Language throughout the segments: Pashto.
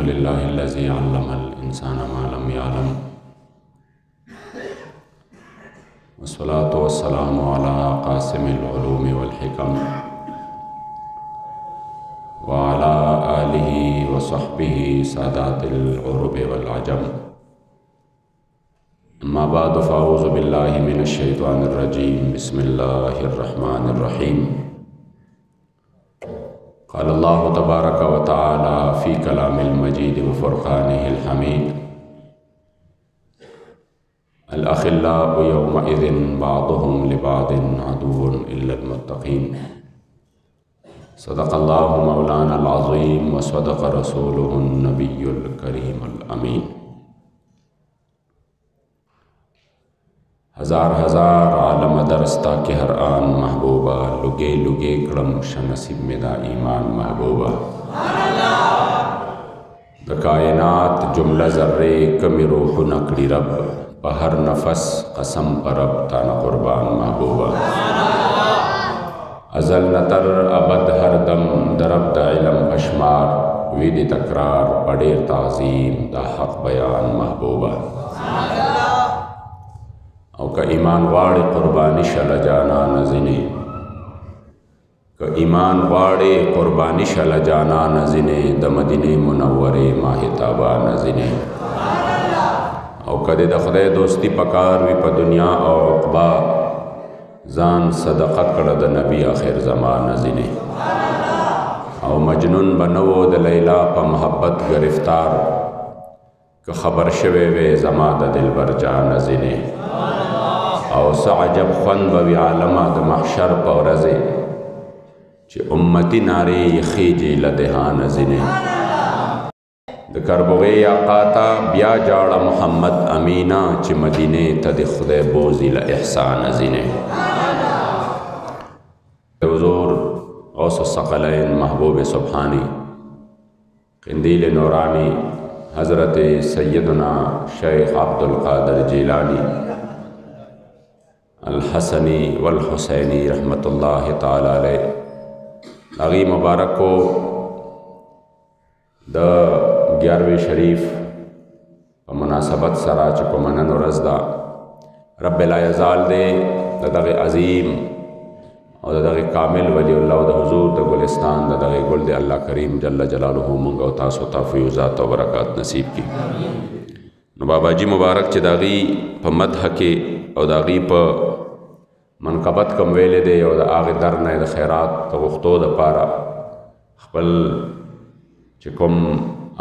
अल्हम्दुलिल्लाहिल्लज़ी अल्लमल इंसाना मा लम यअलम वस्सलातु वस्सलामु अला क़ासिमिल उलूमि वल हिकम व अला आलिहि व सहबिहि सादातिल उरुबि वल अजम। अम्मा बअद फ़अऊज़ु बिल्लाहि मिनश शैतानिर रजीम। बिस्मिल्लाहिर रहमानिर रहीम। क़ाल अल्लाहु तबारक व तआला फ़ी कलामिल मजीद व फ़ुरक़ानिहिल हमीद। अल अख़िल्लाउ यौमइज़िन बअदुहुम लिबअदिन अदुव्वुन इल्लल मुत्तक़ीन। सदक़ल्लाहु मौलानल अज़ीम व सदक़ रसूलुहुन नबियुल करीमुल अमीन। हज़ार हज़ार आलम दरस्ता के हर आन महबूबा, लुगे लुगे कड़म शनसीब में दा ईमान महबूबा। द कायनात जुमला ज़र्रे कमी रूह नकड़ी रब, पहर नफस कसम परब तान कुर्बान महबूबा। अज़ल नतर अबद हर दम दरब द इलम बशमार, विद तकरार पड़ेर ताज़ीम दा हक़ बयान महबूबा। का ईमान वाड़े कुर्बानी शल जाना नज़िने, का ईमान वाड़े कुर्बानी शल जाना नज़िने, द मदीने मुनव्वरे माहिताबा नज़िने। और कदे द खुदाए दोस्ती पकार वी प दुनिया और उक़बा, जान सदक़ा कड़ द नबी आखिर ज़मा नज़िने। और मजनून बनवो द लैला प महब्बत गिरफ्तार, का खबर शवे वे ज़मा द दिल बर जा नज़िने। और सअजब ख़ुन बवी आलमा द महशर पौरज़े, चे उम्मती नारे यखीजी लदहा नज़िने। द करबुगे आक़ाता बिया जाड़ा मोहम्मद अमीना, चे मदीने तद खुदे बोज़ी ल एहसान नज़िने। हुज़ूर गौस सकलैन महबूब सुब्हानी क़िंदील नूरानी हज़रत सैयदना शेख अब्दुल क़ादिर जीलानी अल हसनी वल हुसैनी रहमतुल्लाहि ताला अलैह आगी मुबारक को द 11वीं शरीफ प मुनासबत सरा चुको मनन रज़दा रब ला यज़ाल दे दगे अज़ीम और दगे कामिल वलीउल्लाह द हुज़ूर द गुलिस्तान द दगे गुल दे अल्लाह करीम जल्ल जलालुहु मुंगा व तासो तफ़्वीज़ात व बरक़ात नसीब की। न बाबा जी मुबारक च दागी प मदह के और दागी प मनकबत कम वेले दे और द आगे दर न द खैरात तो गुख्तो द पारा खपल चिकुम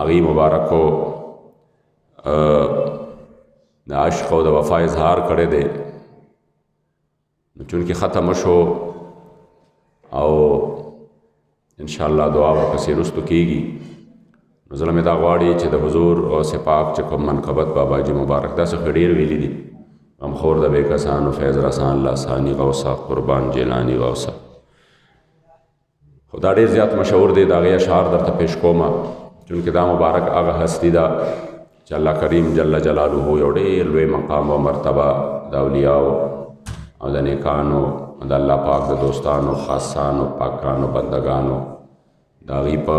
आगी मुबारक को द आश्क़ व द वफ़ा इज़हार करे दे चूँकि ख़त्म शो और इंशाअल्लाह दुआ व कसी रुस्तु कीगी नज़ल में दागवाड़ी चे द हुज़ूर और से पाक चिकुम मनकबत बाबा जी मुबारक दा से खड़ीर वेली दी हम खोर द बेकसान व फैज़ रसान लासानी गौसा कुर्बान जेलानी गौसा खुदा डेर ज़्यादा मशहूर दे दागे अशार दर पेश कोमा चूँकि दा मुबारक आगा हस्ती दा अल्लाह करीम जल्ल जलालुहु योडेर वे मकाम व मरतबा दाउलियाओ और द नेकानो द अल्लाह पाक द दोस्तानो ख़ासानो पाकानो बंदगानो दागी प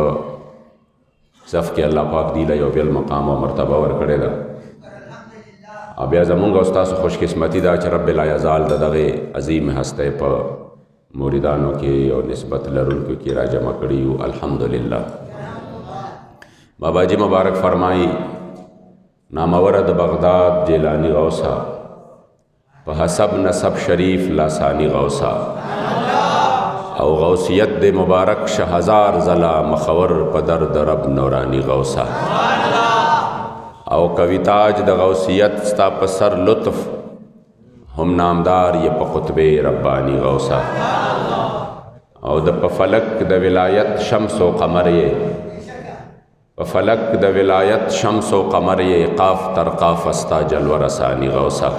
सफ़ के अल्लाह पाक दीला यो बिल मकाम व मरतबा वर करे दा। अब या ज़मूंगा उस्ताद खुशकिस्मती दा च रब ला यज़ाल द दगे अज़ीम हस्ते प मुरीदानों के और निस्बत लरुल की रा जमा कड़ी हूँ अल्हम्दुलिल्लाह। बाबा जी मुबारक फरमाई नामवरद बगदाद जेलानी गौसा प हसब नसब शरीफ लासानी गौसा और गौसियत दे मुबारक शहज़ार ज़ला मखवर पदर दरब नौरानी गौसा और कविताज द गौसियत स्ता पसर लुत्फ़ हम नामदार ये पकुतबे रब्बानी गौसा और द पफलक द विलायत शम्स व कमर ये पफलक द विलायत शम्स व कमर ये काफ तरका फस्ता जलवा रसानी गौसा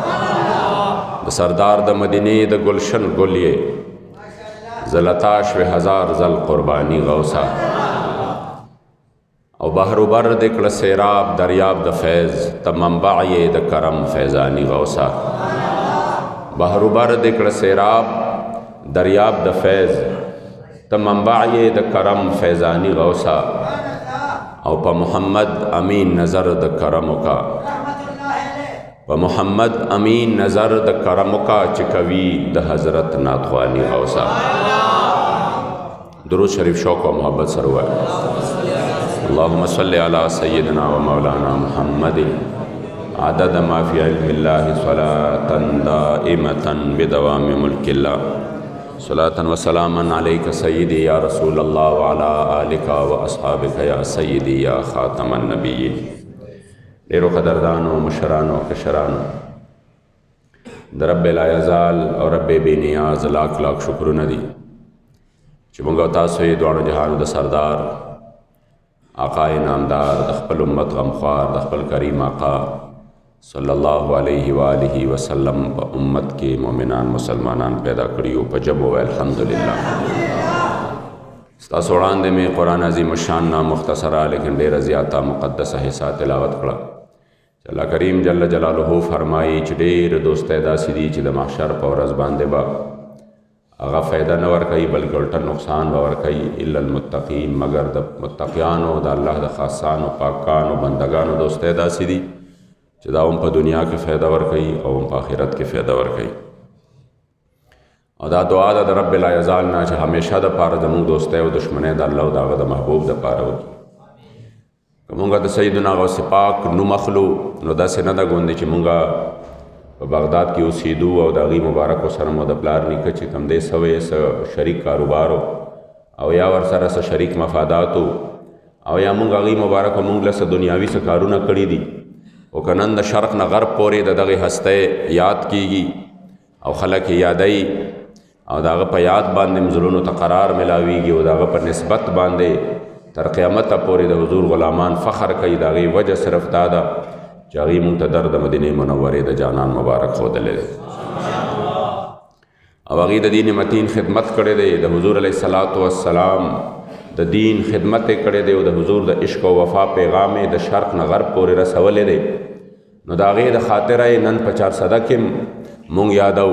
द सरदार द मदीने द गुलशन गुल ये ज़लताश व हज़ार ज़ल कुर्बानी गौसा और बहरुबर दिक्र सेराब दरियाब द फैज़ तमंबा ये द करम फैज़ानी गौसा बहरुबर दिक्र सेराब दरियाब द फैज़ तमंबा ये द करम फैज़ानी गौसा او په محمد امین نظر د کرم کا په محمد امین نظر د کرم کا چې کوي د حضرت ناتخوانی غوثا درود شریف شوق و محبت سره وایي اللهم صل علی سیدنا و مولانا محمد عدد ما فی علم الله صلاة دائمة بدوام ملک الله صلاة و سلاما علیک سیدی یا رسول اللہ وعلا آلک و اصحابک یا سیدی یا خاتم النبیین ډیرو قدردانو مشرانو کشرانو د رب لا یزال او رب بی نیاز لاکھ لاکھ شکرونه دي چې موږ تاسو یې دواړو جهانو د سردار آقا نامدار د خپل امت غمخوار د خپل کریم آقا صلی الله علیه و آله وسلم په امت کې مؤمنان مسلمانان پیدا کړیو په جب و الحمدلله ستاسو وړاندې مې قرآن عظیم الشان نه مختصره لیکن ډېره زیاته مقدسه حصہ تلاوت کړه چې الله کریم جل جلاله فرمایي چې ډېر دوستی داسې دي چې د محشر په ورځ باندې به هغه فایده نه ورکوي بلکې الټه نقصان به ورکوي الا المتقین مگر د متقیانو د الله د خاصانو پاکانو بندگانو دوستی داسې دي چې دا هم په دنیا کې فایده ورکوي او هم په آخرت کې فایده ورکوي او دا دعا ده د رب لا یزال نه چې همیشه د پاره زموږ دوستی او دشمنۍ د الله او د هغه د محبوب د پاره وکړي که مونږ د سیدنا غوث پاک نوم اخلو نو داسې نه ده ګوندې چې مونږ په بغداد کې اوسېدو او د هغې مبارکو سره مو د پلار نیکه چې کوم دی سوی څه شریک کاروبارو او یا ورسره څه شریک مفاداتو او یا مونږ هغې مبارکو مونږ له څه دنیاوي څه کارونه کړي دي او که نن د شرق نه غرب پورې د دغې هستی یاد کیږي او خلک یې یادوي او د هغه په یاد باندې زړونو ته قرار ملاویږي او د هغه په نسبت باندې تر قیامته پورې د حضور غلامان فخر کوي د هغې وجه صرف دا ده چې هغې مونږ ته در د مدینې منورې د جانان مبارک ښودلی دی او هغې د دین متین خدمت کړی دی د حضور علیه الصلاة والسلام د دین خدمت یې کړی دی او د حضور د عشق او وفا پیغام یې د شرق نه غرب پورې رسولی دی نو د هغې د خاطره یې نن په چارسده کې مونږ یادو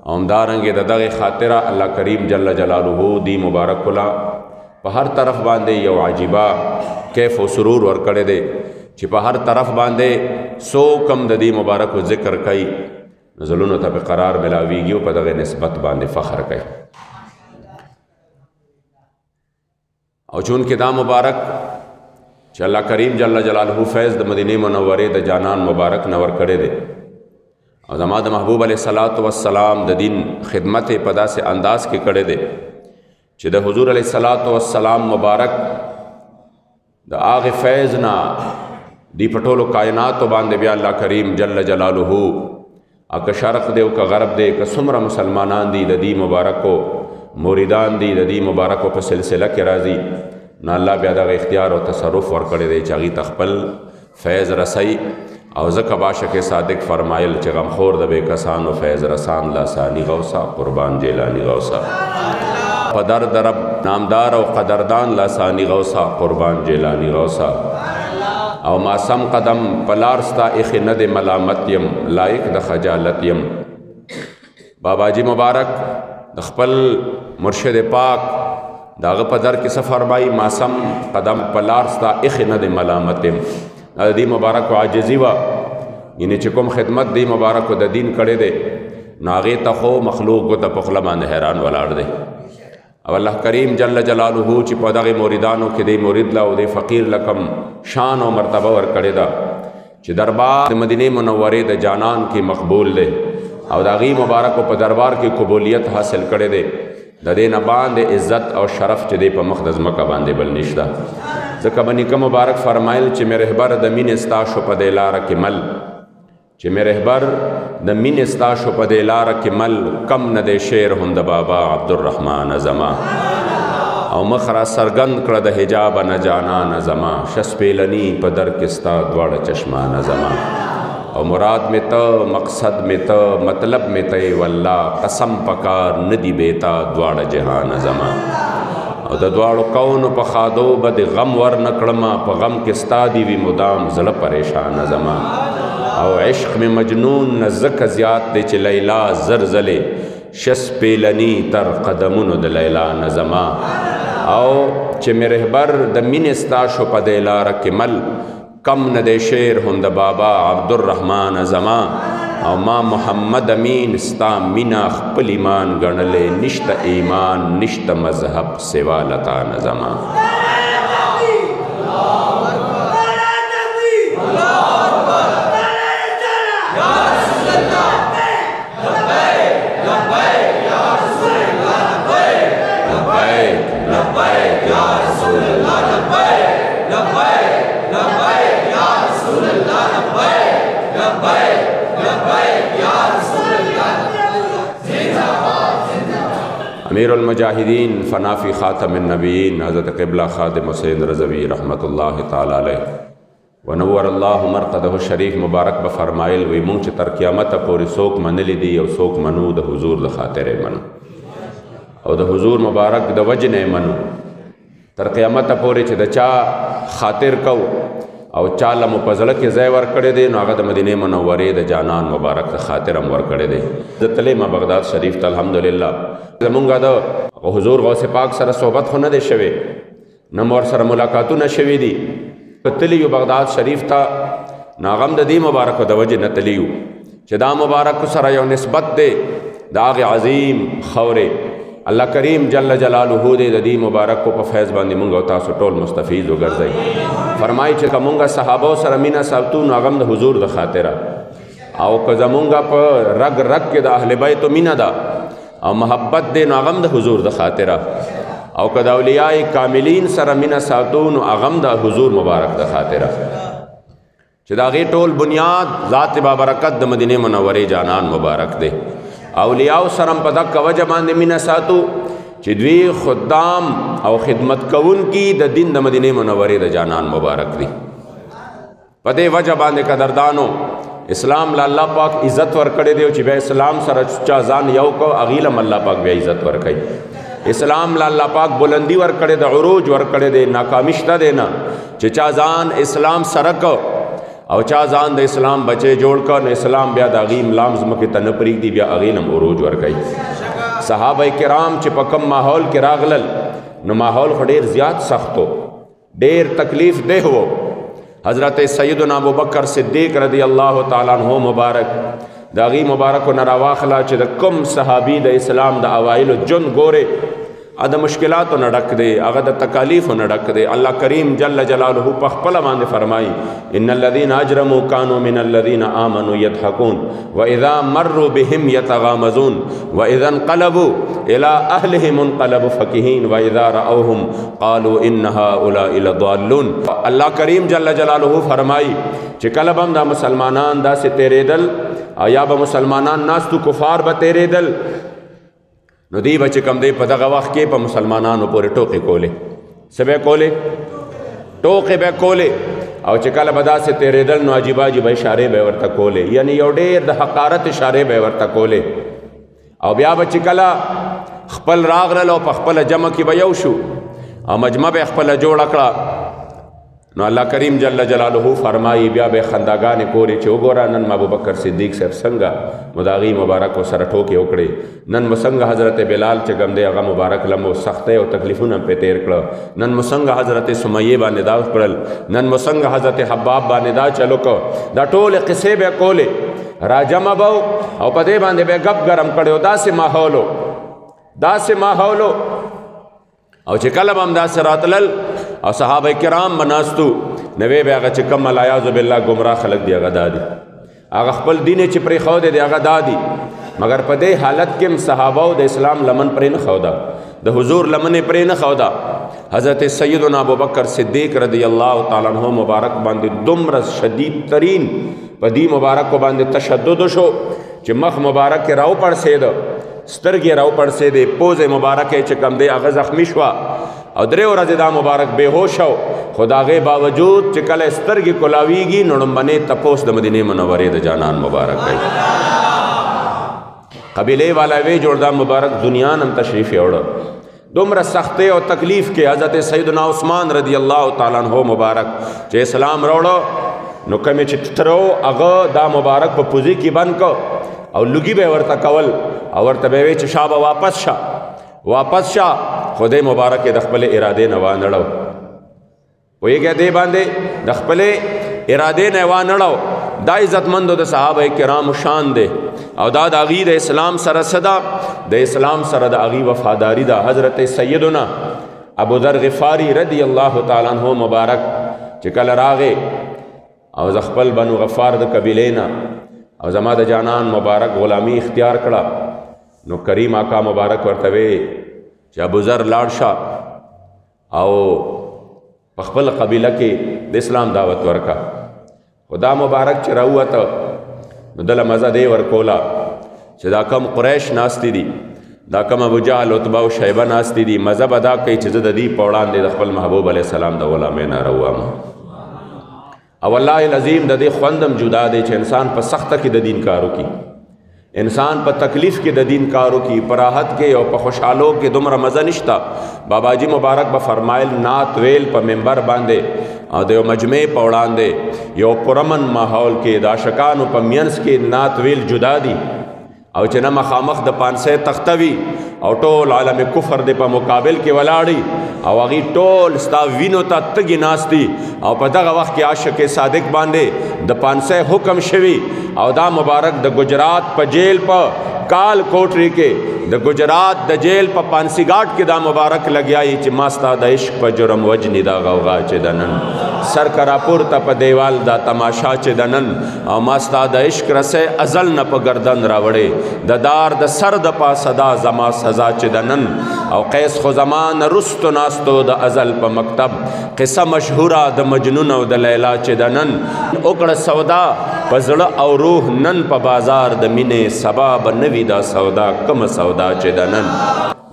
او همدارنګې د دغې خاطره الله کریم جل جلاله دی مبارک الله په هر طرف باندې یو عجیبه کیف و سرور ورکړی دی چې په هر طرف باندې څوک هم د دې مبارکو ذکر کوي زړونو ته په قرار ملاویږي او په دغې نسبت باندې فخر کوي او چونکې دا مبارک چې الله کریم جل جلاله فیض د مدینې منورې د جانان مبارک نه ورکړی دی او زما د محبوب علیه الصلاة والسلام د دین خدمت یې په داسې انداز کې کړی دی چې د حضور علیه الصلاة والسلام مبارک د هغې فیض نه دی په ټولو کائناتو باندې بیا الله کریم جل جلاله که شرق دی او که غرب دی که څومره مسلمانان دي د دې مبارکو موریدان دي د دې مبارکو په سلسله کې راځي نو الله بیا دغه اختیار او تصرف ورکړی دی چې هغې ته خپل فیض رسوي او ځکه باشک صادق فرمایل چې غمخور د بې کسانو فیض رسان لاسانی غوثا قربان جیلانی غوثا په درد رب نامدار او قدردان لاسانی غوثا قربان جیلانی غوثا او ما سم قدم پلار ستا ایخی ند ملامت یم لائق د خجالت یم بابا جی مبارک د خپل مرشد پاک داغه په در کې څه فرمایي ما سم قدم پلار ستا ایخی ند ملامت یم د دې مبارکو عاجزي وه یعنې چې کوم خدمت دی مبارکو د دین کړی دی نو هغې ته خو مخلوق ګوته په خوله باندې حیران ولاړ دی او الله کریم جل جلاله چې په دغې موریدانو کې دی مرید له او دی فقیر له کم شان او مرتبه ورکړې ده چې دربار د مدینې منورې د جانان کې مقبول دی او د هغې مبارکو په دربار کې قبولیت حاصل کړی دی د دې نه باندې عزت او شرف چې دی په مخ د ځمکه باندې بل نشته ځکه به نیکه مبارک فرمایل چې مې رهبر د مینې ستا شو په دې لاره کې مل چې مې رهبر د مینې ستا شو په دې لاره کې مل کم نه دی شعر هم د بابا عبدالرحمن زما او مخ را څرګند کړه د حجاب نه جانان زما شس پیلني په در کې ستا دواړه چشمان زما او مراد میں تا مقصد میں تا مطلب میں تے والله قسم پکار ندی بیتا دواړه جهان زما او د دواړو کونو په خادو به د غم ور نکړما په غم کې ستا دی وي مدام زړه پریشان زما او عشق میں مجنون نزک زیات دی چې لیلا زرزلې شس پیلنی تر قدمونو د لیلا نظما او چې مرهبر د مینې ستا شو په دې لاره کې مل کم نه دی شعر هم د بابا عبدالرحمن زما او ما محمد امین ستا مینا خپل ایمان ګڼلې نشته ایمان نشته مذهب سوا لتا نه زما امیر المجاہدین فنافی خاتم النبیین حضرت قبلہ خادم حسین رضوی رحمت اللہ تعالی علیہ ونور اللہ مرقدہ شریف مبارک بفرمائل وی مونږ چې تر قیامت پورې څوک منلی دی او څوک منو د حضور د خاطرې منو او د حضور مبارک د وجه نه منو تر قیامت پورې چې د چا خاطر کو او چا لمو په زړه کې ځای ورکړی دی نو هغه د مدینې منورې د جانان مبارک د خاطر هم ورکړی دی زه تللی ما بغداد شریف ته الحمدلله زمونږ د حضور غوث پاک سره صحبت خو نه دی شوی نه مو ورسره ملاقاتونه شوي دي که تلي یو بغداد شریف ته نو هغه هم د دې مبارکو د وجې نه تلي یو چې دا مبارک سره یو نسبت دی د هغې عظیم خورې الله کریم جل جلاله دې د دې مبارکو په فیض باندې مونږ او تاسو ټول مستفیض وګرځئ فرمایي چې که مونږ صحابو سره مینه ساتو نو هغه هم د حضور د خاطره او که زمونږ په رګ رګ کې د اهل بیتو مینه ده او محبت دی نو هغه هم د حضور د خاطره او که د اولیاء کاملین سره مینه ساتو نو هغه هم د حضور مبارک د خاطره چې د هغې ټول بنیاد ذات بابرکت د مدینې منورې جانان مبارک دی اولیاء سره په دغه وجه باندې مینه ساتو چې دوی خدام او خدمت کوونکي د دین د مدینې منورې د جانان مبارک دی په دې وجه باندې قدردانو اسلام له الله پاک عزت ورکړی دی چې بیا اسلام سره چا ځان یو کو هغې له الله پاک بیا عزت ورکوي اسلام له الله پاک بلندي ورکړی د عروج ورکړی دی ناکامي شته دی نه چې چا ځان اسلام سره کو او چا ځان د اسلام بچی جوړ کړ نو اسلام بیا د هغې املام ځمکې ته نه پرېږدي بیا هغې نه عروج ورکوي صحابه کرام چې په کم ماحول کې راغلل نو ماحول خو ډېر زیات سخت و ډېر تکلیف دی و حضرت سیدنا ابوبکر صدیق رضی اللہ تعالیٰ عنہ مبارک دا غی مبارک و نراواخلا چې د کم صحابی د اسلام د اوائل جن گورے د مشکلاتو نه ډک دی هغه د تکالیفو نه ډک دی الله کریم جل جلاله په خپله باندې فرمایي ان الذين اجرموا كانوا من الذين آمنوا يضحكون واذا مروا بهم يتغامزون واذا انقلبوا الى اهلهم انقلبوا فكهين واذا راوهم قالوا ان هؤلاء لضالون الله کریم جل جلاله فرمایي چې کله به هم دا مسلمانان داسې تیرېدل او یا به مسلمانان ناستو کفار به تیرېدل نو دی بچ کم دی په دغه وخت کې په مسلمانانو پورې ټوکې کولې څه به کولې ټوکې به کولې او چې کله به داسې تېرېدل نو عجیب عجیب اشارې به ورته کولې یعنی یو ډېر د حقارت اشارې به ورته کولې او بیا به چې کله خپل راغلل او په خپله جمع کې به یو شو او مجمع به خپله جوړه کړه نو الله کریم جل جلاله فرمایي بیا به خنداګانې کورې چې وګوره نن ابوبکر صدیق صاحب څنګه مو د هغې مبارک ورسره ټوکې وکړې نن مو څنګه حضرت بلال چې کوم دی هغه مبارک لمو سختۍ او تکلیفونه پې تېر کړه نن مو څنګه حضرت سمیې باندې دا کړل نن مو څنګه حضرت حباب باندې دا چلو کو دا ټولې قصې به کولې راجمع به او په دې باندې به ګپ ګرم کړی او داسې ماحولو او چې کله به هم داسې راتلل او صحابه کرام مناستو نوې به هغه چې کم العیاذ بالله ګمراه خلک دی هغه دادي هغه خپل دین چې پرېښودی دی هغه دادي مگر په دې حالت کې هم صحابهو د اسلام لمن پرې نه ښوده د حضور لمن یې پرې نه ښوده حضرت سیدنا ابوبکر صدیق رضی الله تعالی عنہ مبارک باندې دومره شدید ترین په دې مبارکو باندې تشدد شو چې مخ مبارک کې راو پړسېده سترګې راو پړسېدې پوزې مبارکې چې کم دی هغه زخمي شوه او درې ورځې دا مبارک بېهوش شو خو د هغې باوجود چې کله سترګې کولاویږي نو لومبنې تپوس د مدینې منورې د جانان مبارک کوي قبیلې والا وی جوړ دا مبارک دنیا هم تشریف یوړه دومره سختۍ او تکلیف کې حضرت سیدنا عثمان رضی الله تعالی عنہ مبارک چې اسلام راوړه نو کمې چې ترو هغه دا مبارک په پوزي کې بند کو او لږي به ورته کول او ورته به وی چې شابه واپس شه خدای مبارک د خپل اراده نه وانړو ویګه دې باندې د خپل اراده نه وانړو دا عزتمندو د صحابه کرام شان دی او دا د اغي د اسلام سره صدا د اسلام سره د اغي وفاداری دا حضرت سیدنا ابو ذر غفاری رضی الله تعالی عنہ مبارک چې کله راغې او خپل بنو غفار د قبیلې نه او زما د جانان مبارک غلامی اختیار کړه نو کریم آقا مبارک ورته وی چې ابو ذر لاړ شه او په خپل قبیله کې د اسلام دعوت ورکا خدا مبارک چې راووته نو دله مزه دی ورکوله چې دا کم قریش ناستی دي دا کم ابو جهل عتبه او شیبه ناستی دي مزه به دا کوي چې زه د دې په وړاندې د خپل محبوب علیه السلام د غلامۍ نه راووم او والله العظیم د دې خوندم جدا دی چې انسان په سخته کې د دین کارو کی انسان په تکلیف کې د دین کارو کی په راحت کې او په خوشحالو کې دومره مزه نشته بابا جی مبارک به فرمایل نعت ویل په منبر باندې او د یو مجمع په وړاندې یو پرامن ماحول کې د عاشقانو په مینس کې نعت ویل جدا دي او چې نه مخامخ د 500 تختوي او ټول عالم کفر د په مقابل کې ولاړی او هغه ټول ستا وینو ته تګي ناشتي او په دغه وخت کې عاشق صادق باندې د 500 حکم شوی او دا مبارک د گجرات په جیل په کال کوټری کې د گجرات د جیل په پانسی گاټ کې دا مبارک لګیای چې ماستا د عشق په جرم وجنی دا غوغا چې دنن سر کرا پورته په دیوال دا تماشا چې دنن او ماستا د عشق رسه ازل نه په گردن راوړې د دار د سر د پا صدا زما سزا چې دنن او قیس خو زمان رستو ناستو د ازل په مکتب قصه مشهوره د مجنون او د لیلا چې دنن وکړه سودا پزړه او روح نن په بازار د مینې سبا بنوي دا سودا کم سودا چې دنن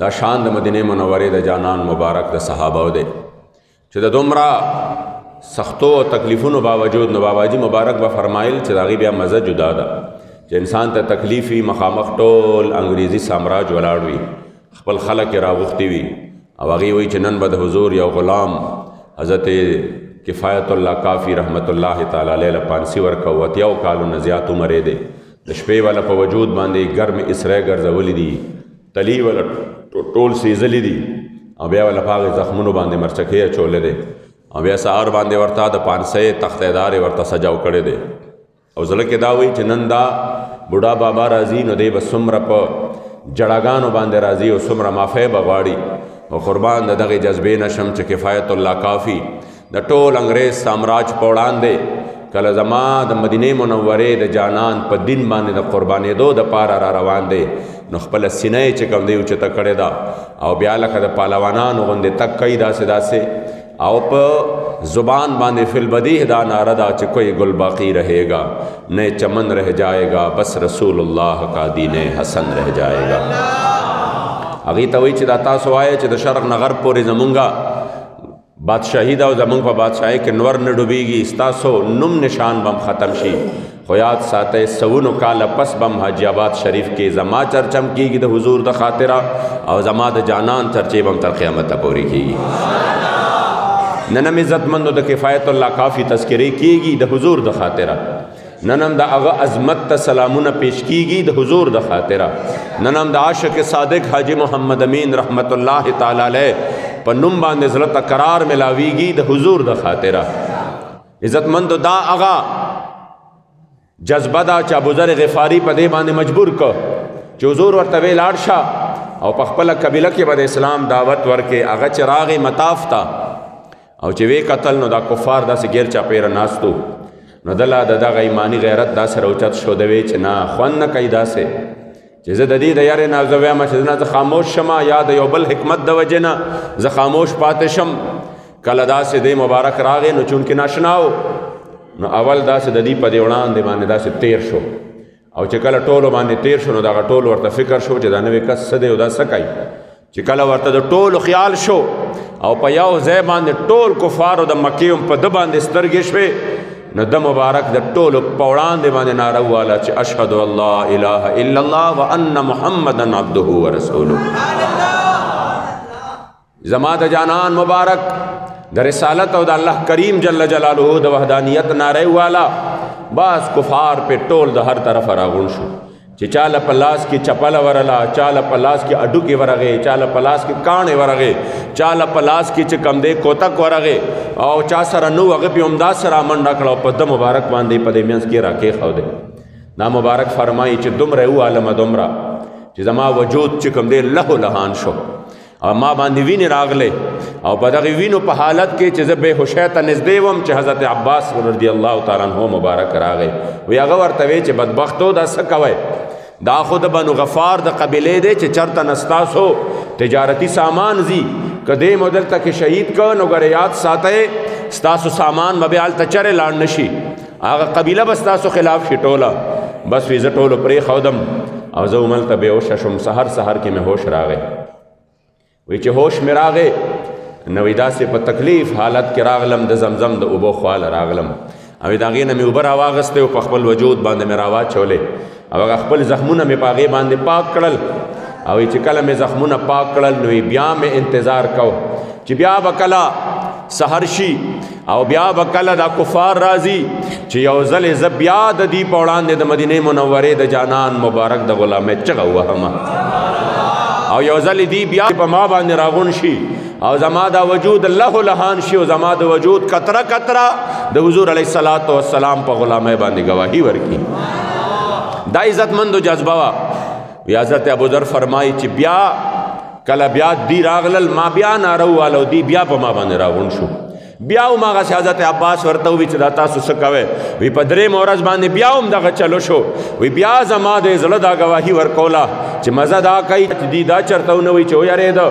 دا شان د مدینه منورې د جانان مبارک د صحابه دی چې د دومره سختو او تکلیفونو باوجود نو بابا جی مبارک به فرمایل چې داغي بیا مزه جدا ده چې انسان ته تکلیفي مخامخ ټول انګریزي سامراج ولاړ وي خپل خلک راغوښتي وي او هغه وی چې نن به د حضور یو غلام حضرت کفایت الله کافی رحمت الله تعالی علیه پانسی ورکو وتیو کالو نزیات عمر دی د شپې والا په وجود باندې ګرم اسره ګرځولې دي تلی ولا ټول سیزلې دي او بیا ولا پاغه زخمونو باندې مرچکې چولې دي او بیا سهار باندې ورته د 500 تختیدار ورته سجاو کړي دي او زله کې دا وی چې نن دا بوډا بابا راضی نو دی بسمره په جړاګانو باندې راضی او سمره مافه بغواړي او قربان دغه جذبې نشم چې کفایت الله کافی د ټول انګریز سامراج په وړاندې کله زما د مدینه منورې د جانان په دین باندې د قربانېدو د پاره را روان دی نو خپل سینې چې کوم دی چې تکړه دا او بیا لکه د پهلوانانو غوندې تک کوي داسې او په زبان باندې فل بدیه دا نعرہ دا چې کوئی گل باقی رہے گا نئے چمن رہ جائے گا بس رسول اللہ کا دین حسن رہ جائے گا اگی ته وی چې دا تاسو وایي چې د شرق نه غرب پورې زمونږه بادشاہی دا او زمونږ په بادشاہی کې نور نه ډوبېږي ستاسو نوم نشان بم ختم شي خو یاد ساتئ سونو کاله پس بم حاجی آباد شریف کې زما چرچم کېږي د حضور د خاطره او زما د جانان چرچې بم تر قیامته پورې کېږي ننم عزتمندو د کفایت الله کافی تذکرې کېږي د حضور د خاطره ننم د هغه عظمت ته سلامونه پیش کېږي د حضور د خاطره ننم د عاشق صادق حاجی محمد امین رحمت الله تعالی علیه په نوم باندې زړه ته قرار ملاویږي د حضور د خاطره عزتمندو دا هغه جذبه دا چې ابوذر غفاری په دې باندې مجبور کو چې حضور ورته وی لاړ شه او په خپل قبیله کې به د اسلام دعوت ورکې هغه چراغ مطاف تا او چې وی قتل نو دا کفار داسې غیر چاپیره ناستو نو دله د دغه ایمانی غیرت داسې روچت شو د وی چې نه خوند نه کوي داسې چې زه د دې د یارې نه زه وایم چې نه زه خاموش شمه یا د یو بل حکمت د وجې نه زه خاموش پاتې شم کله داسې دی مبارک راغی نو چونکې ناشنا و نو اول داسې د دې په دې وړاندې باندې داسې تیر شو او چې کله ټولو باندې تیر شو نو دغه ټول ورته فکر شو چې دا نوی کس څه دی او دا څه کوي چې کله ورته د ټولو خیال شو او په یو ځای باندې ټول کفارو د مکې هم په ده باندې سترګې شوې نو د مبارک د ټولو په وړاندې باندې نعره وواله چې اشهد ان لا اله الا الله وان محمدا عبده ورسوله زما د جانان مبارک د رسالت او د الله کریم جل جلاله د وحدانیت نعره والا باز کفار په ټول د هر طرف راغون شو چې چاله په لاس کې چپله ورله، چاله په لاس کې اډوکې ورغې، چاله په لاس کې کاڼې ورغې، چاله په لاس کې چې کم دی کوتک ورغې او چا سره نو هغه بیا همداسې را منډه کړه او په ده مبارک باندې په دې منځ کې راکېښودی. دا مبارک فرمایي چې دومره ووالمه دومره چې زما وجود چې کم دی لهو لهان شو او ما باندې وینې راغلې او په دغې وینو په حالت کې چې زه بېهوشۍ ته نږدې وم چې حضرت عباس رضی الله تعالی عنه مبارک راغی. وی هغه ورته وی چې بدبختو دا څه کوئ؟ دا خو د بنو غفار د قبیلې دی چې چرته نه ستاسو تجارتي سامان ځي، که دې مو دلته کې شهید کړ نو ګوره یاد ساتئ ستاسو سامان به بیا هلته چرې لاړ نه شي، هغه قبیله به ستاسو خلاف شي ټوله. بس وی زه ټولو پرېښودم او زه هملته بېهوشه شوم. سحر سحر کې مې هوش راغی. وی چې هوش مې راغی نو وی داسې په تکلیف حالت کې راغلم، د زمزم د اوبو خواله راغلم او د هغې نه مې اوبه راواغستې او په خپل وجود باندې مې راواچولې او هغه خپل زخمونه مې په هغې باندې پاک کړل او چې کله مې زخمونه پاک کړل نو بیا مې انتظار کو چې بیا به کله سحر شي او بیا به کله دا کفار راځي چې یو ځل زه بیا د دې په وړاندې د مدینې منورې د جانان مبارک د غلامۍ چغه ووهمه او یو ځل دی بیا په ما باندې راغون شي او زما دا وجود لهو لهان شي او زما د وجود قطره قطره د حضور علیه الصلاۃ والسلام په غلامۍ باندې گواهی ورکړي. دا عزتمندو جذبه وه. وی حضرت ابوذر فرمایي چې بیا کله بیا دی راغلل ما بیا ناره وواله او دی بیا په ما باندې راغون شو. بیا هم هغسې حضرت عباس ورته ووي چې دا تاسو څه کوئ؟ وی په درېیمه ورځ باندې بیا هم دغه چلو شو. وی بیا زما د زړه دا گواهي ورکوله چې مزه دا کوي چې دی دا چرته ونه وي چې ویرېده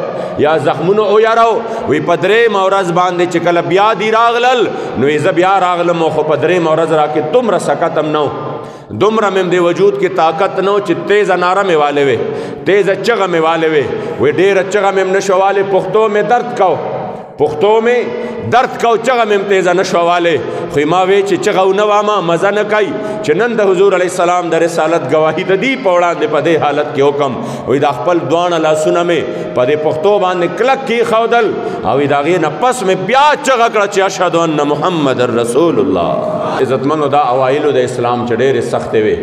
یا زخمونه ویرو. وی په درېیمه ورځ باندې چې کله بیا دی راغلل نو زه بیا راغلم خو په درېیمه ورځ را کې دومره سکت هم نه دومره مې د وجود کې طاقت نه چې تیزه ناره مې والې وې، تیزه چغه مې والې وې. وی ډېره چغه مې نه شو والې، پښتو مې درد کو، پښتو مې درد کو، چغه مې تیزه نه شو والې. خو ما وی چې چغه ونه وامه مزه نه کوي چې نن د حضور علیه السلام د رسالت گواهي د دې په وړاندې په دې حالت کې حکم. وی دا خپل دواړه لاسونه مې په دې پښتو باندې کلک کېښودل او د هغې نه پس مې بیا چغه کړه چې اشهد ان محمد رسول الله. عزتمنو دا اوایلو د اسلام چې ډېرې سختې وې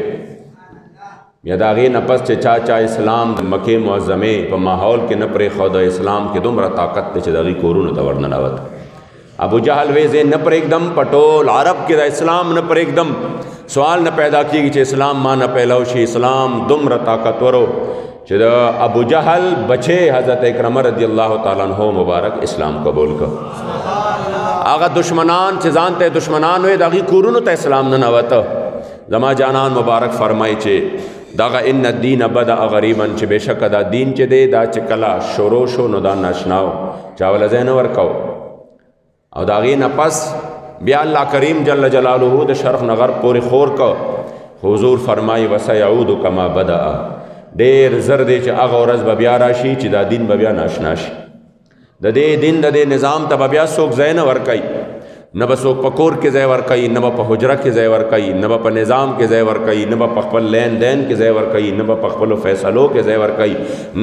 بیا د هغې نه پس چې چا اسلام د مکې معظمې په ماحول کې نه پرېښوده، اسلام کې دومره طاقت دی چې د هغې کورونو ته ورننوت. ابو جهل وی زه نه پرېږدم، په ټول عرب کې د اسلام نه پرېږدم. سوال نه پیدا کېږي چې اسلام ما نه پیلاو شي. اسلام دومره طاقتورو چې د ابو جهل بچے حضرت اکرمه رضی الله تعالی عنہ مبارک اسلام قبول کړ. هغه دشمنان چې ځان ته دشمنان وې د هغې کورونو ته اسلام نه ننوته. زما جانان مبارک فرمایي چې دغه ان الدین بدأ غریبا چې بېشکه دا دین چې دی دا چې کله شروع شو نو دا ناشنا و، چا وله ځای نه ورکو او د هغې نه پس بیا الله کریم جل جلاله د شرق نه غرب پورې خور کو. حضور فرمایي وسیعود کما بدأ، ډېر زر دی چې هغه ورځ به بیا راشي چې دا دین به بیا ناشنا شي. د دې دین د دې نظام ته به بیا څوک ځای نه ورکوي، نه به څوک په کور کې ځای ورکوي، نه به په حجره کې ځای ورکوي، نه به په نظام کې ځای ورکوي، نه به په خپل لین دین کې ځای ورکوي، نه به په خپلو فیصلو کې ځای ورکوي،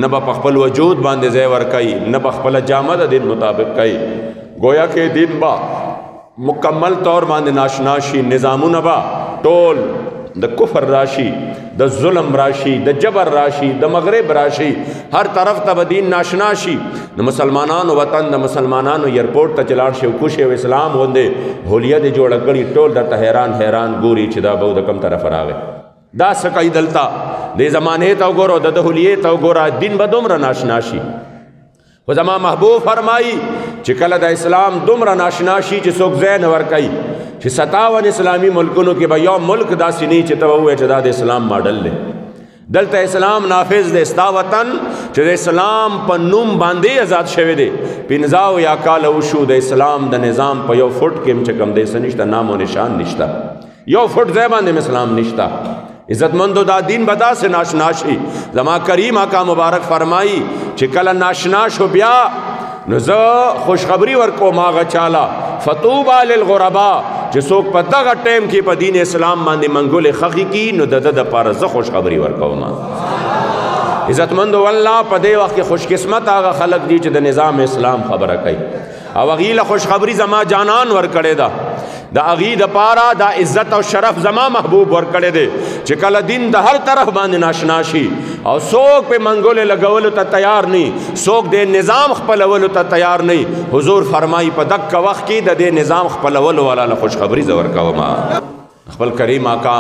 نه به په خپل وجود باندې ځای ورکوي، نه به خپله جامه د دین مطابق کوي. گویا کې دین با مکمل طور باندې ناشنا شي، نظامونه با ټول د کفر راشي، د ظلم راشي، د جبر راشي، د مغرب راشي، هر طرف ته به دین ناشنا شي. د مسلمانانو وطن د مسلمانانو ایرپورټ ته چې لاړ شي او کوشي او اسلام غوندې هولیه دې جوړه کړي ټول درته حیران حیران ګوري چې دا به د کوم طرف راغی. دا څه کوي دلته؟ دې زمانې ته وګوره، د هولیې ته وګوره، دین به دومره ناشنا شي. خو زما محبوب فرمایي چې کله د اسلام دومره ناشنا شي چې څوک ځای نه ورکوي چې 57 اسلامي ملکونو کې به یو ملک داسې نه چې ته ووایې چې دا د اسلام ماډل دی. دلته اسلام نافذ دی. ستا وطن چې د اسلام په نوم باندې آزاد شوی دی، 15 یا کاله وشو د اسلام د نظام په یو فوټ کې چې کوم دی څه نشته، نام و نشان نشته، یو فوټ ځای باندې اسلام نشته. عزتمندو دا دین به داسې ناشنا شي. زما کریم آقا مبارک فرمایي چې کله ناشنا شو بیا نو زه خوشخبری ورکوم هغه چاله فطوبى للغرباء چې څوک په دغه ټیم کې په دین اسلام باندې منګولې خخي کی نو د ده دپاره زه خوشخبری ورکوم. عزتمندو والله په دې وخت کې خوش قسمت هغه خلک دي چې د نظام اسلام خبره کوي او هغې له خوشخبري زما جانان ورکړې ده دا اغي د پارا دا عزت او شرف زما محبوب ور کړی دی چې کله دین د هر طرف باندې ناشنا شي او څوک په منګولې لګولو ته تیار نه، څوک د نظام خپلولو ته تیار نه. حضور فرمایي په دغه وخت کې د دې نظام خپلولو والا خوشخبری زور کوم. خپل کریم آقا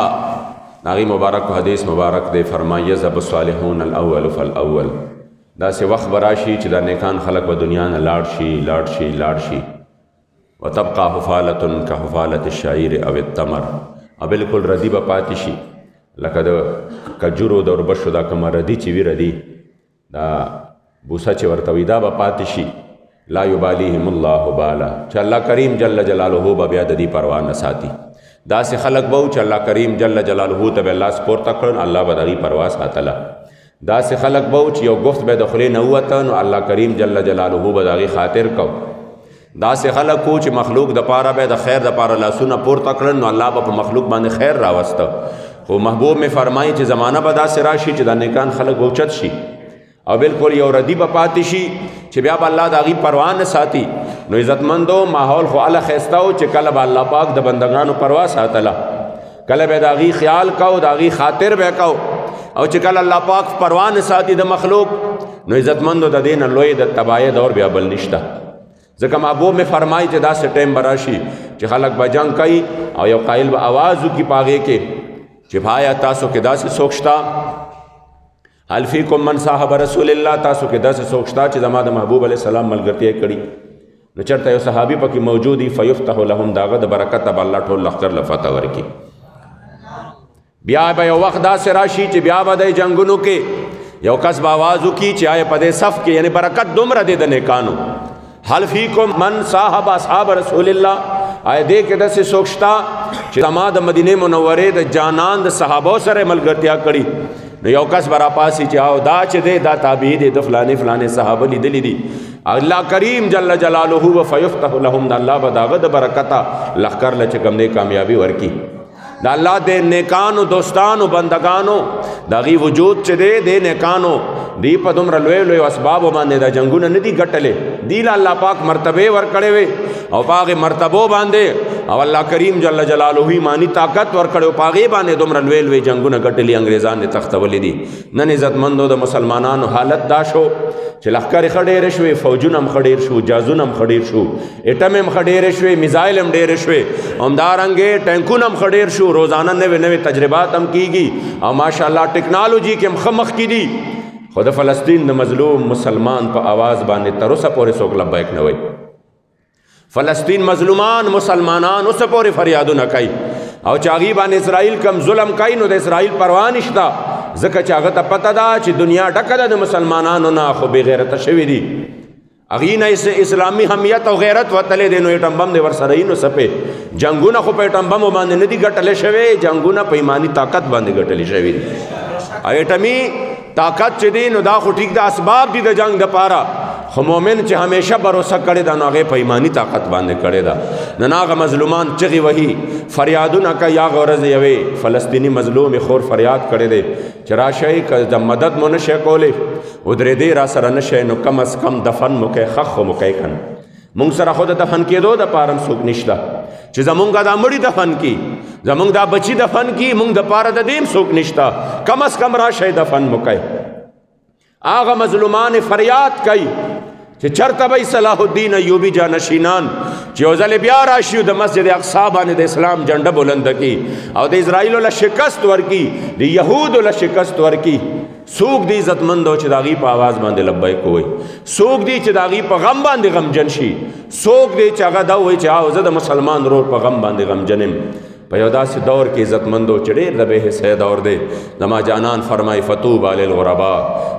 ناغي مبارک حدیث مبارک دی فرمایي ذب الصالحون الاول فالاول. دا سه وخت براشي چې د نیکان خلق په دنیا نه لاړ شي وتبقى حفالة كحفالة الشعير او التمر، او بالکل ردی به پاتې شي لکه د کجورو د اوربشو دا کومه ردی چې وي ردی دا بوسه چې ورته وي دا به پاتې شي. لا یبالیهم الله بالا، چې الله کریم جل جلاله به بیا د دې پروا نه ساتي. داسې خلق به چې الله کریم جل جلاله ته به الله سپورته کړن، الله به د هغې پروا ساتله. داسې خلق به چې یو گفت به د خولې نه ووته نو الله کریم جل جلاله به د هغې خاطر کو. داسې خلق کو چې مخلوق د پاره به د خیر د پاره لاسونه پورته کړل نو الله به په مخلوق باندې خیر راوسته. خو محبوب می فرمایي چې زمانه به داسې راشي چې د نیکان خلق اوچت شي او بالکل یو ردی به پاتې شي چې بیا به الله د هغې پروا نه ساتي. نو عزتمندو ماحول خو الله ښایسته و چې کله به الله پاک د بندګانو پروا ساتله، کله به د هغې خیال کو، د هغې خاطر به کو. او چې کله الله پاک پروا نه ساتي د مخلوق نو عزتمندو د دې نه لوی د تباهۍ دور بیا بل نشته. ځکه محبوب میں فرمائی چې داسې ټیم به راشي چې خلک به جنګ کوي او یو قایل به آواز وکړي په هغې کې چې بھایا تاسو کې داسې څوک شته، هل فیکم من صاحب رسول الله، تاسو کې داسې څوک شته چې زما د محبوب علیه السلام ملګرتیا کړي. نو چېرته یو صحابي پکې موجود وي فیفتح لهم، د هغه د برکته به الله ټول لښکر له فتح ورکړي. بیا به یو وخت داسې راشي چې بیا به د جنګونو کې یو کس به آواز وکړي چې آیا په دې صف کې یعنی برکت دومره دی د نیکانو. هل فیکم من صاحب اصحاب رسول الله، آیا دې کې داسې څوک شته چې زما د مدینې منورې د جانان د صحابو سره ملګرتیا کړي. نو یو کس به راپاسي چې او دا چې دی دا تابعي دی د فلانې صحابه لیدلي دي. الله کریم جل جلاله و فیفتح لهم، د الله به د هغه د برکته لښکر له چې کوم دی کامیابي ورکړي. د الله د نیکانو دوستانو بندگانو د هغې وجود چې دی د نیکانو دی په دومره لوی لوی اسبابو باندې دا جنګونه نه دي ګټلې، دی له الله پاک مرتبې ورکړې وې او په هغې مرتبو باندې او الله کریم جل جلاله ایماني طاقت ورکړی او په هغې باندې دومره لوی لوی جنګونه ګټلي انګریزان یې تختولي دي. نن عزتمندو د مسلمانانو حالت دا شو چې لښکرې ښه ډېرې شوې، فوجونه هم ښه ډېر شو، جازونه هم ښه ډېر شو، ایټم هم ښه ډېرې شوې، میزایل هم ډېرې شوې، همدارنګې ټینکونه هم ښه ډېر شو، روزانه نوې نوې تجربات هم کېږي او ماشاءالله ټیکنالوجي کې هم ښه مخکې دي. خو د فلسطین د مظلوم مسلمان په آواز باندې تر اوسه پورې څوک لبیک نه وایي. فلسطین مظلومان مسلمانان اوسه پورې فریادونه کوي او چې هغې باندې اسرائیل کم ظلم کوي نو د اسرائیل پروا نشته، ځکه چې هغه ته پته ده چې دنیا ډکه ده د مسلمانانو نه، خو بې غیرته شوي دي. هغې نه اسلامي حمیت او غیرت وتلی دی. نو ایټم بم دی ورسره یي نو څپې جنګونه خو په ایټم بمو باندې نه دي ګټلی شوی، جنګونه په ایماني طاقت باندې ګټلی شوي دي. ایټمي طاقت چې دی نو دا خو ټیک د اسباب دي د جنگ دپاره، خو مومن چې همیشه بروسه کړې ده نو هغې په ایماني طاقت باندې کړې ده. نن هغه مظلومان چغې وهي فریادونه کوي. هغه ورځ یوې فلسطیني مظلومې خور فریاد کړی دی چې راشئ که د مدد مو نه شئ کولی ودرېدې را سره نه شئ نو کم از کم دفن مو کوئ، ښخ خو مو کوئ که نه. مونږ سره خو د دفن کېدو دپاره هم څوک نشته چې زمونږ دا مړي دفن کي، زمونږ دا بچي دفن کي، مونږ دپاره د دې هم څوک نشته، کم از کم راشئ دفن مو کوئ. هغه مظلومان فریاد کوي چې چرته به صلاح الدین ایوبي جانشینان چې یو ځل بیا راشي د مسجد اقصی باندې د اسلام جنډه بلنده کړي او د اسرائیلو له شکست ورکړي، د یهودو له شکست ورکړي. څوک دی عزتمندو چې د هغې په آواز باندې لبیک ووایي؟ څوک دی چې د هغې په غم باندې غمجن شي؟ څوک دی چې هغه دا ووایي چې او زه د مسلمان ورور په غم باندې غمجن یم؟ په یو داسې دور کې عزتمندو چې ډېر د بې حسۍ دور دی، زما جانان فرمایي فطوبی للغربا،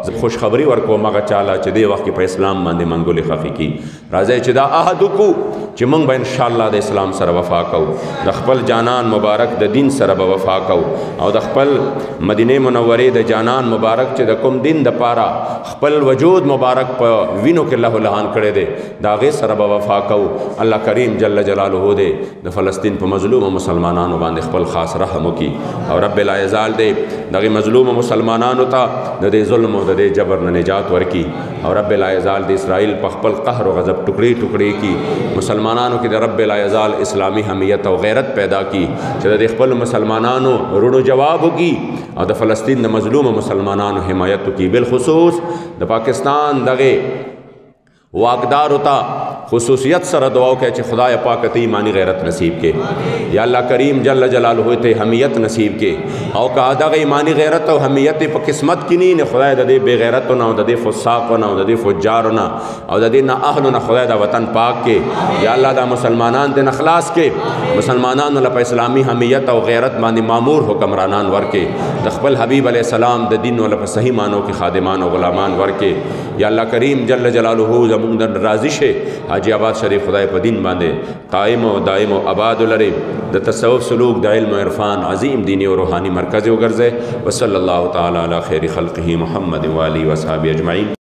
زه خوشخبري ورکوم هغه چاله چې دې وخت کې په اسلام باندې منګولې خښې کړي. راځئ چې دا عهد وکړو چې موږ به انشاءالله د اسلام سره وفا کوو، د خپل جانان مبارک د دین سره به وفا کوو او د خپل مدینې منورې د جانان مبارک چې د کوم دین دپاره خپل وجود مبارک په وینو کې الله لهان کړی دی د هغې سره به وفا کوو. الله کریم جل جلاله دی د فلسطین په مظلومو مسلمانانو مسلمانانو باندې خپل خاص رحم وکي او رب لا یزال دې دغه مظلوم مسلمانانو ته د دې ظلم او د دې جبر نه نجات ورکي او رب لا یزال د اسرائیل په خپل قهر او غضب ټوکړي ټوکړي کی مسلمانانو کې د رب لا یزال اسلامی حمیت او غیرت پیدا کی چې د خپل مسلمانانو رونو جواب وکي او د فلسطین د مظلوم مسلمانانو حمایت وکي بالخصوص د پاکستان دغه واقدار ہوتا خصوصیت سره دعا وکړه چې خدای پاک ته ایمانی غیرت نصیب کې یا الله کریم جل جلاله ته حمیت نصیب کې او که دغه ایمانی غیرت او حمیت په قسمت کې نه خدای د دې بے غیرت نه او د دې فساق نه او د دې فجار نه او د دې نه اهل نه خدای د وطن پاک کې یا الله د مسلمانان د نخلاص کې مسلمانانو له اسلامی حمیت او غیرت باندې مامور حکمرانان ورکې د خپل حبیب علی السلام د دین ول په صحیح مانو کې خادمان او غلامان ورکې یا الله کریم جل جلاله زموږ د راضی شه حاجی آباد شریف خدای په دین باندې قائم او دائم او آباد لري د تصوف سلوک د علم او عرفان عظیم دینی او روحانی مرکز وګرځي وصلی الله تعالی علی خیر خلقه محمد و علیه و صحابه اجمعین.